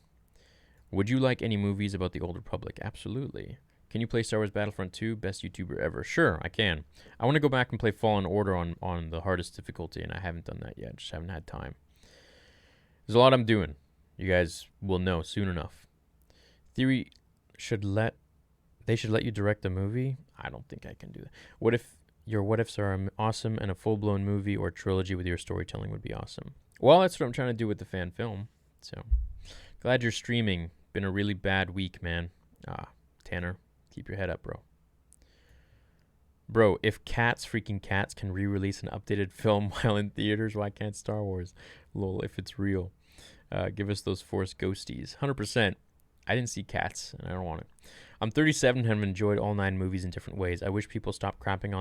Would you like any movies about the Old Republic? Absolutely. Can you play Star Wars Battlefront 2? Best YouTuber ever. Sure, I can. I want to go back and play Fallen Order on the hardest difficulty, and I haven't done that yet. Just haven't had time. There's a lot I'm doing. You guys will know soon enough. Theory should let They should let you direct a movie. I don't think I can do that. What if your what ifs are awesome and a full blown movie or trilogy with your storytelling would be awesome? Well, that's what I'm trying to do with the fan film. So glad you're streaming. Been a really bad week, man. Tanner, keep your head up, bro. Bro, if freaking cats can re-release an updated film while in theaters, why can't Star Wars? Lol, if it's real. Give us those Force ghosties. 100%. I didn't see Cats, and I don't want it. I'm 37 and have enjoyed all 9 movies in different ways. I wish people stop crapping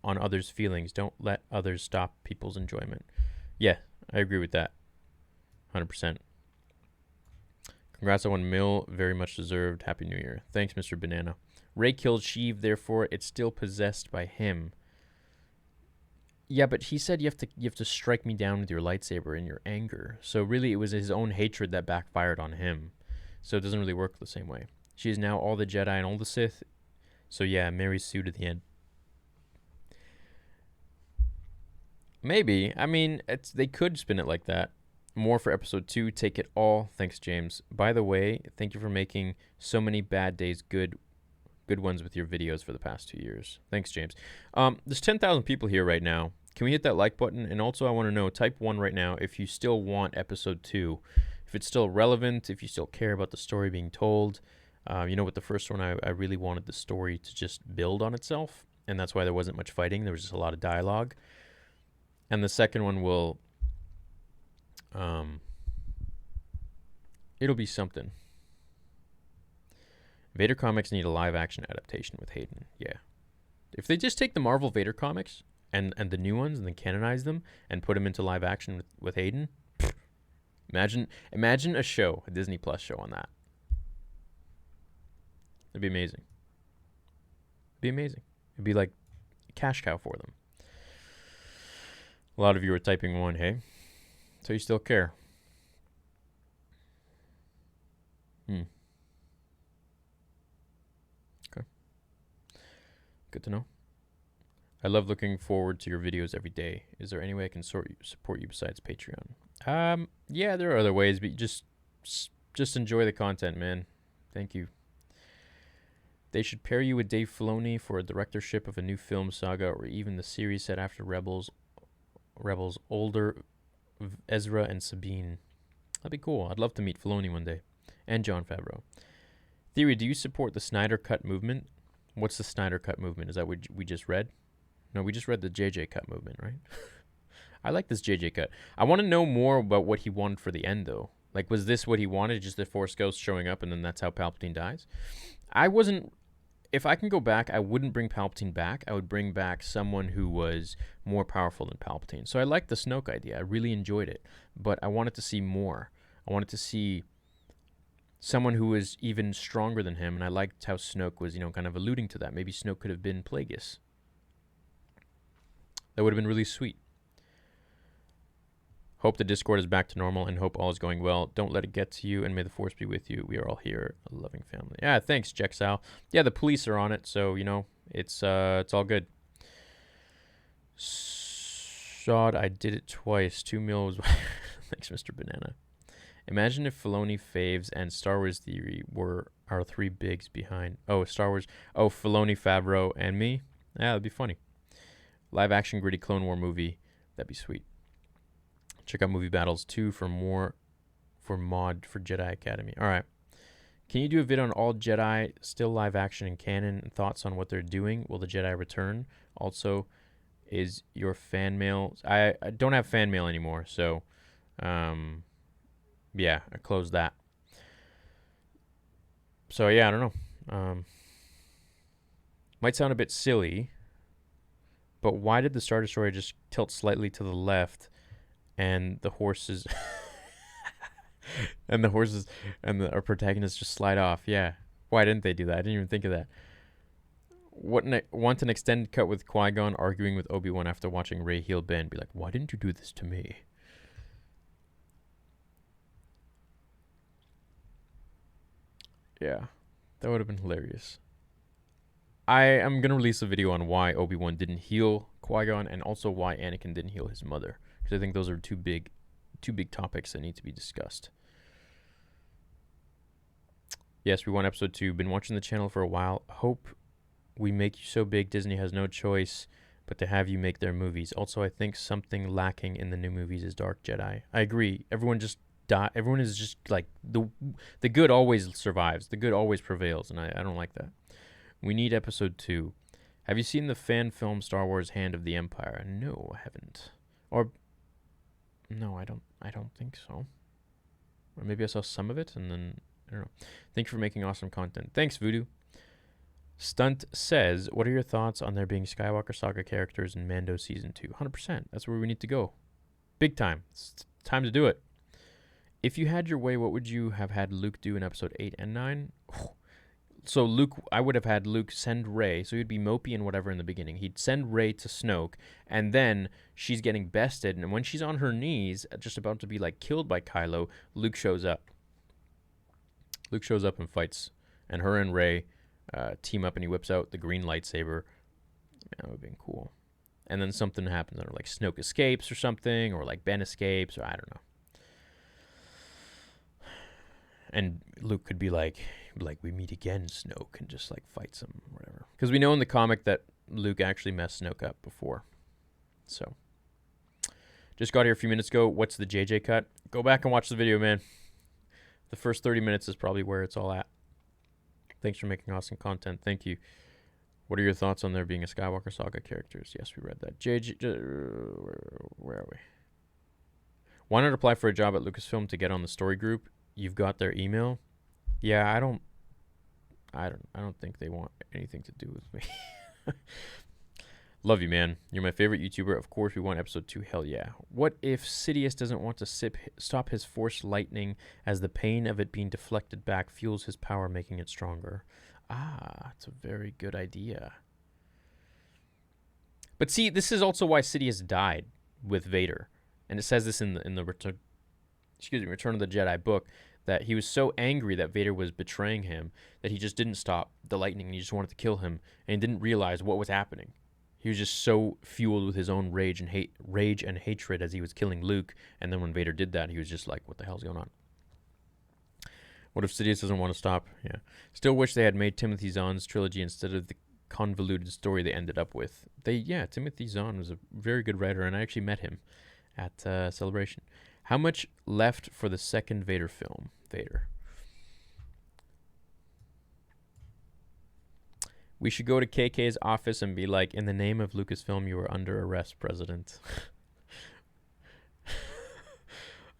on others' feelings. Don't let others stop people's enjoyment. Yeah, I agree with that. 100%. Congrats on 1 mil. Very much deserved. Happy New Year. Thanks, Mr. Banana. Rey killed Sheev, therefore it's still possessed by him. Yeah, but he said you have to strike me down with your lightsaber in your anger. So really it was his own hatred that backfired on him. So it doesn't really work the same way. She is now all the Jedi and all the Sith. So yeah, Mary Sue to the end. Maybe. I mean, they could spin it like that. More for episode 2. Take it all. Thanks, James. By the way, thank you for making so many bad days good ones with your videos for the past 2 years. Thanks, James. There's 10,000 people here right now. Can we hit that like button? And also, I want to know, type 1 right now if you still want episode 2. If it's still relevant, if you still care about the story being told. With the first one, I really wanted the story to just build on itself. And that's why there wasn't much fighting. There was just a lot of dialogue. And the second one will... it'll be something. Vader comics need a live-action adaptation with Hayden. Yeah. If they just take the Marvel Vader comics and the new ones and then canonize them and put them into live action with Hayden, imagine a show, a Disney Plus show on that. It'd be amazing. It'd be like a cash cow for them. A lot of you are typing 1, hey? So you still care. Good to know. I love looking forward to your videos every day. Is there any way I can support you besides Patreon? Yeah, there are other ways, but just enjoy the content, man. Thank you. They should pair you with Dave Filoni for a directorship of a new film saga, or even the series set after Rebels, older Ezra and Sabine. That'd be cool. I'd love to meet Filoni one day. And Jon Favreau. Theory, do you support the Snyder Cut movement? What's the Snyder Cut movement? Is that what we just read? No, we just read the JJ Cut movement, right? I like this JJ Cut. I want to know more about what he wanted for the end, though. Like, was this what he wanted? Just the Force Ghost showing up and then that's how Palpatine dies? If I can go back, I wouldn't bring Palpatine back. I would bring back someone who was more powerful than Palpatine. So I liked the Snoke idea. I really enjoyed it. But I wanted to see more. I wanted to see someone who was even stronger than him, and I liked how Snoke was, kind of alluding to that. Maybe Snoke could have been Plagueis. That would have been really sweet. Hope the Discord is back to normal, and hope all is going well. Don't let it get to you, and may the Force be with you. We are all here, a loving family. Yeah, thanks, Jexal. Yeah, the police are on it, so, it's all good. Shod, I did it twice. 2 mil was... Thanks, Mr. Banana. Imagine if Filoni, Faves, and Star Wars Theory were our 3 bigs behind... Oh, Star Wars... Oh, Filoni, Favreau, and me? Yeah, that'd be funny. Live-action gritty Clone War movie. That'd be sweet. Check out Movie Battles 2 for more... For mod for Jedi Academy. All right. Can you do a vid on all Jedi, still live-action and canon, and thoughts on what they're doing? Will the Jedi return? Also, is your fan mail... I don't have fan mail anymore, so... Yeah, I closed that. So, yeah, I don't know. Might sound a bit silly, but why did the Star Destroyer just tilt slightly to the left and the horses... and our protagonists just slide off? Yeah. Why didn't they do that? I didn't even think of that. Want an extended cut with Qui-Gon arguing with Obi-Wan after watching Rey heal Ben. Be like, why didn't you do this to me? Yeah, that would have been hilarious. I am going to release a video on why Obi-Wan didn't heal Qui-Gon and also why Anakin didn't heal his mother. Because I think those are two big topics that need to be discussed. Yes, we want episode 2. Been watching the channel for a while. Hope we make you so big Disney has no choice but to have you make their movies. Also, I think something lacking in the new movies is Dark Jedi. I agree. Everyone just die. Everyone is just like the good always survives. The good always prevails, and I don't like that. We need episode 2. Have you seen the fan film Star Wars Hand of the Empire? No, I haven't. Or no, I don't think so. Or maybe I saw some of it and then I don't know. Thank you for making awesome content. Thanks, Voodoo. Stunt says, what are your thoughts on there being Skywalker Saga characters in Mando Season 2? 100%. That's where we need to go. Big time. It's time to do it. If you had your way, what would you have had Luke do in episode 8 and 9? So Luke, I would have had Luke send Rey, so he'd be mopey and whatever in the beginning. He'd send Rey to Snoke, and then she's getting bested, and when she's on her knees, just about to be like killed by Kylo, Luke shows up. Luke shows up and fights, and her and Rey team up, and he whips out the green lightsaber. That would have been cool. And then something happens, or like Snoke escapes or something, or like Ben escapes, or I don't know. And Luke could be like, we meet again, Snoke, and just like fights him or whatever. Because we know in the comic that Luke actually messed Snoke up before. So, just got here a few minutes ago. What's the JJ cut? Go back and watch the video, man. The first 30 minutes is probably where it's all at. Thanks for making awesome content. Thank you. What are your thoughts on there being a Skywalker Saga characters? Yes, we read that. Where are we? Why not apply for a job at Lucasfilm to get on the story group? You've got their email. Yeah, I don't think they want anything to do with me. Love you, man. You're my favorite YouTuber. Of course, we want episode 2. Hell yeah. What if Sidious doesn't want to stop his force lightning as the pain of it being deflected back fuels his power, making it stronger? Ah, it's a very good idea. But see, this is also why Sidious died with Vader. And it says this in the Return of the Jedi book, that he was so angry that Vader was betraying him that he just didn't stop the lightning and he just wanted to kill him, and he didn't realize what was happening. He was just so fueled with his own rage and hatred as he was killing Luke, and then when Vader did that, he was just like, what the hell's going on? What if Sidious doesn't want to stop? Yeah. Still wish they had made Timothy Zahn's trilogy instead of the convoluted story they ended up with. Timothy Zahn was a very good writer, and I actually met him at Celebration. How much left for the second Vader film? Vader. We should go to KK's office and be like, in the name of Lucasfilm, you are under arrest, President.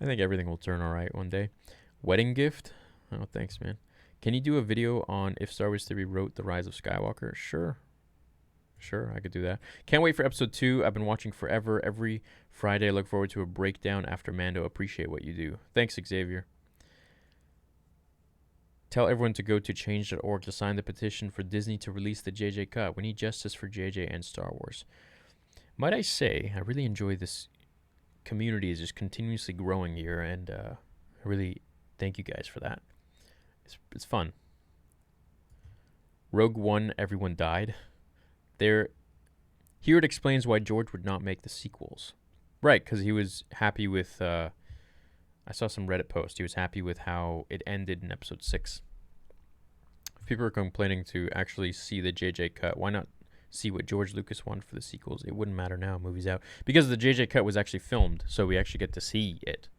I think everything will turn all right one day. Wedding gift? Oh, thanks, man. Can you do a video on if Star Wars Theory wrote The Rise of Skywalker? Sure, I could do that. Can't wait for episode 2. I've been watching forever. Every Friday, I look forward to a breakdown after Mando. Appreciate what you do. Thanks, Xavier. Tell everyone to go to change.org to sign the petition for Disney to release the JJ cut. We need justice for JJ and Star Wars. Might I say, I really enjoy this community is just continuously growing here, and I really thank you guys for that. It's fun. Rogue One, everyone died. Here it explains why George would not make the sequels. Right, because he was happy with... I saw some Reddit post. He was happy with how it ended in episode 6. If people are complaining to actually see the JJ cut, why not see what George Lucas wanted for the sequels? It wouldn't matter now. Movie's out. Because the JJ cut was actually filmed, so we actually get to see it.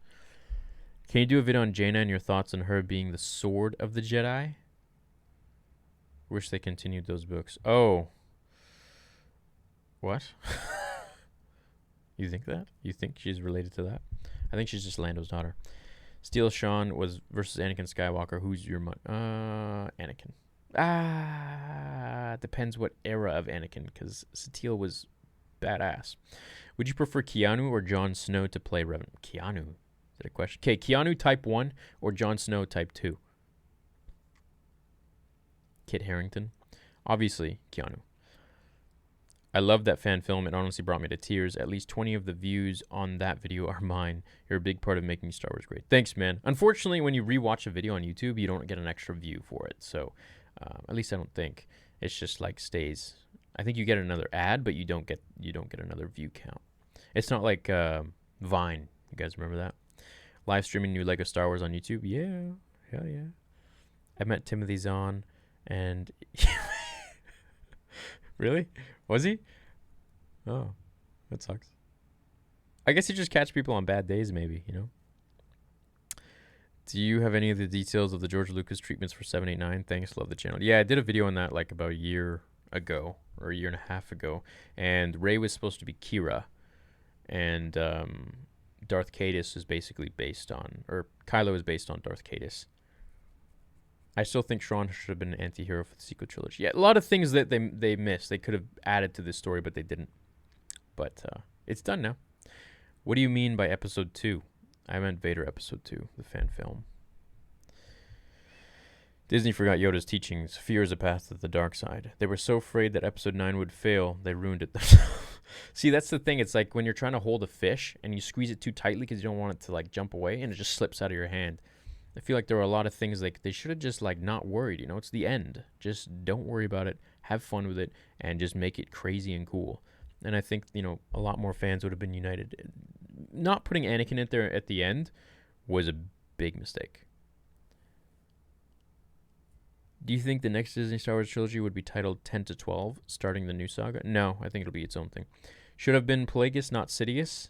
Can you do a video on Jaina and your thoughts on her being the sword of the Jedi? Wish they continued those books. Oh. What? You think that? You think she's related to that? I think she's just Lando's daughter. Steel Sean was versus Anakin Skywalker. Who's your Anakin? Depends what era of Anakin, because Satele was badass. Would you prefer Keanu or Jon Snow to play Revenant? Keanu. Is that a question? Okay, Keanu type 1 or Jon Snow type 2? Kit Harington. Obviously, Keanu. I love that fan film. It honestly brought me to tears. At least 20 of the views on that video are mine. You're a big part of making Star Wars great. Thanks, man. Unfortunately, when you rewatch a video on YouTube, you don't get an extra view for it. So, at least I don't think. It's just like stays. I think you get another ad, but you don't get another view count. It's not like Vine. You guys remember that? Live streaming new Lego Star Wars on YouTube? Yeah. Hell yeah. I met Timothy Zahn, and really, was he? Oh, that sucks. I guess you just catch people on bad days, maybe, you know? Do you have any of the details of the George Lucas treatments for 789? Thanks, love the channel. Yeah, I did a video on that like about a year ago, or a year and a half ago, and Rey was supposed to be Kira, and Darth Caedus is basically based on, or Kylo is based on Darth Caedus. I still think Thrawn should have been an anti-hero for the sequel trilogy. Yeah, a lot of things that they missed. They could have added to this story, but they didn't. But it's done now. What do you mean by episode 2? I meant Vader episode 2, the fan film. Disney forgot Yoda's teachings. Fear is a path to the dark side. They were so afraid that episode 9 would fail, they ruined it themselves. See, that's the thing. It's like when you're trying to hold a fish and you squeeze it too tightly because you don't want it to like jump away, and it just slips out of your hand. I feel like there were a lot of things like they should have just like not worried. You know, it's the end. Just don't worry about it. Have fun with it, and just make it crazy and cool. And I think, you know, a lot more fans would have been united. Not putting Anakin in there at the end was a big mistake. Do you think the next Disney Star Wars trilogy would be titled 10 to 12, starting the new saga? No, I think it'll be its own thing. Should have been Plagueis, not Sidious.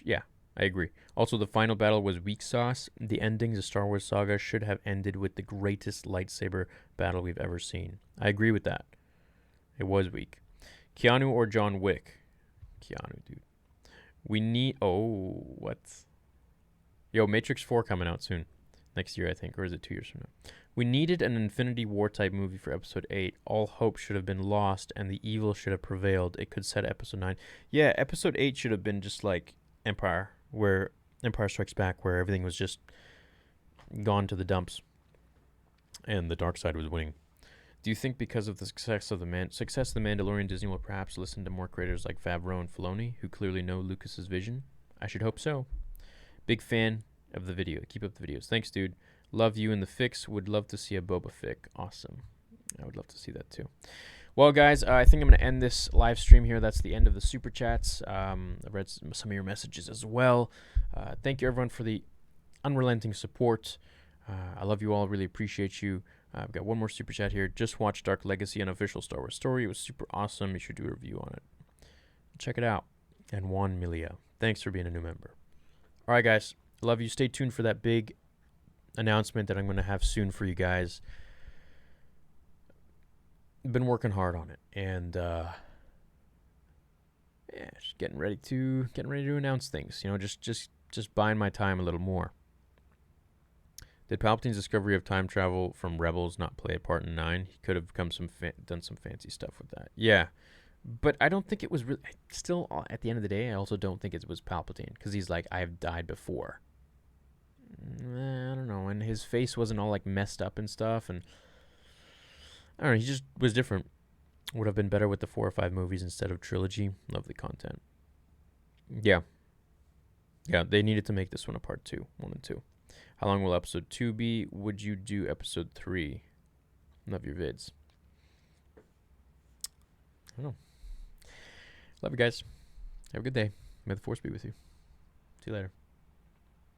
Yeah, I agree. Also, the final battle was weak sauce. The endings of Star Wars saga should have ended with the greatest lightsaber battle we've ever seen. I agree with that. It was weak. Keanu or John Wick? Keanu, dude. We need... Oh, what? Yo, Matrix 4 coming out soon. Next year, I think. Or is it 2 years from now? We needed an Infinity War type movie for episode 8. All hope should have been lost, and the evil should have prevailed. It could set episode 9. Yeah, episode 8 should have been just like Empire, where Empire Strikes Back, where everything was just gone to the dumps, and the dark side was winning. Do you think because of the success of the Mandalorian, Disney will perhaps listen to more creators like Favreau and Filoni, who clearly know Lucas's vision? I should hope so. Big fan of the video. Keep up the videos. Thanks, dude. Love you and the fix. Would love to see a Boba Fic. Awesome. I would love to see that too. Well, guys, I think I'm going to end this live stream here. That's the end of the super chats. I've read some of your messages as well. Thank you, everyone, for the unrelenting support. I love you all. Really appreciate you. I've got one more super chat here. Just watched Dark Legacy, an official Star Wars story. It was super awesome. You should do a review on it. Check it out. And Juan Milia, thanks for being a new member. All right, guys. Love you. Stay tuned for that big announcement that I'm going to have soon for you guys. Been working hard on it, and yeah, just getting ready to announce things. You know, just buying my time a little more. Did Palpatine's discovery of time travel from Rebels not play a part in 9? He could have done some fancy stuff with that. Yeah, but I don't think it was really. Still, at the end of the day, I also don't think it was Palpatine, because he's like, I've died before. I don't know, and his face wasn't all like messed up and stuff, and I don't know, he just was different. Would have been better with the 4 or 5 movies instead of trilogy. Lovely content. Yeah, they needed to make this one a part 2, 1 and 2. How long will episode 2 be? Would you do episode 3? Love your vids. I don't know. Love you guys. Have a good day. May the force be with you. See you later.